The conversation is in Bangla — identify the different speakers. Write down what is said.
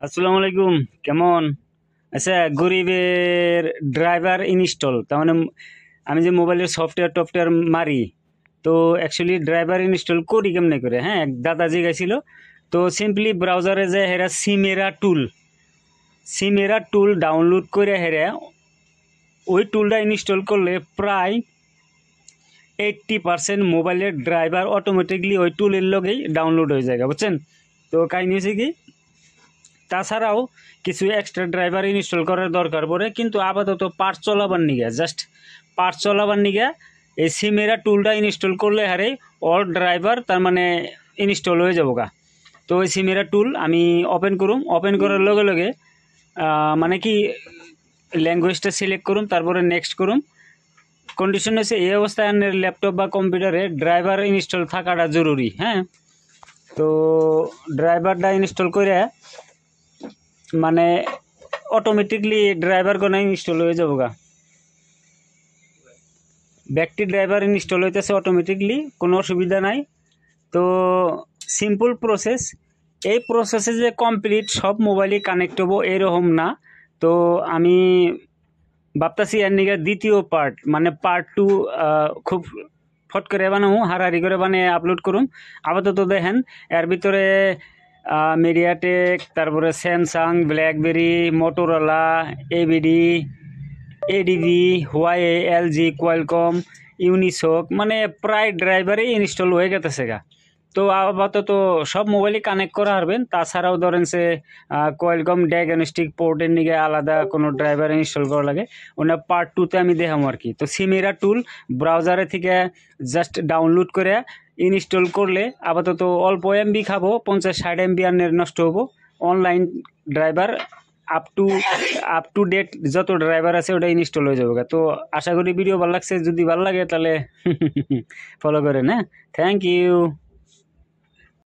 Speaker 1: আসসালামু আলাইকুম। কেমন? আচ্ছা, গরিবের ড্রাইভার ইনস্টল তার মানে আমি যে মোবাইলের সফটওয়্যার টফটওয়্যার মারি, তো অ্যাকচুয়ালি ড্রাইভার ইনস্টল করি কেমনে করে? হ্যাঁ, এক দাদা জিজ্ঞাসিল। তো সিম্পলি ব্রাউজারে যে হেরা সিমেরা টুল ডাউনলোড করে হেরা ওই টুলটা ইনস্টল করলে প্রায় 80% মোবাইলের ড্রাইভার অটোমেটিকলি ওই টুলের লগেই ডাউনলোড হয়ে যায়, বুঝছেন? তো কাহিনী হচ্ছে কি, তাছাড়াও কিছু এক্সট্রা ড্রাইভার ইনস্টল করার দরকার পড়ে, কিন্তু আপাতত পার্ট চলাবার নিগে এই সিমেরা টুলটা ইনস্টল করলে হারে অল ড্রাইভার তার মানে ইনস্টল হয়ে যাবো গা। তো ওই সিমেরা টুল আমি ওপেন করার লগে লগে মানে কি ল্যাঙ্গুয়েজটা সিলেক্ট করুম, তারপরে নেক্সট করুম। কন্ডিশন হচ্ছে এই অবস্থায় আপনার ল্যাপটপ বা কম্পিউটারে ড্রাইভার ইনস্টল থাকাটা জরুরি। হ্যাঁ, তো ড্রাইভারটা ইনস্টল করে মানে অটোমেটিকলি ড্রাইভার গনা ইনস্টল হয়ে যাবো গা। ব্যক্তি ড্রাইভার ইনস্টল হইতেছে অটোমেটিকলি, কোনো অসুবিধা নাই। তো সিম্পল প্রসেস। এই প্রসেসে যে কমপ্লিট সব মোবাইলই কানেক্ট হবো এরকম না। তো আমি ভাবতাছি এর নিকে দ্বিতীয় পার্ট মানে পার্ট 2 খুব ফট করে বানাবো, হারাহারি করে বানিয়ে আপলোড করুম। আপাতত দেখেন এর ভিতরে মিডিয়াটেক, তারপরে Samsung, blackberry, Motorola, ABD, ADV, Huawei, LG, Qualcomm, Unisoc, মানে প্রায় ড্রাইভারই ইনস্টল হয়ে গেছে গা। তো আপাতত সব মোবাইলে কানেক্ট করা পারবেন। তাছাড়াও ধরেন সে কোয়ালকম ডায়াগনস্টিক পোর্টের নিগে আলাদা কোনো ড্রাইভার ইনস্টল করা লাগে, ওটা পার্ট 2তে আমি দেখাবো আর কি। তো সিমেরা টুল ব্রাউজারে থেকে জাস্ট ডাউনলোড করে ইনস্টল করলে আপাতত অল্প এমবি খাবো, 50-60 MB আনের নষ্ট হবো। Online driver up to date যত ড্রাইভার আছে ওটা ইনস্টল হয়ে যাবে। তো আশা করি ভিডিও ভালো লাগছে, যদি ভালো লাগে তাহলে ফলো করেন। হ্যাঁ, থ্যাংক ইউ।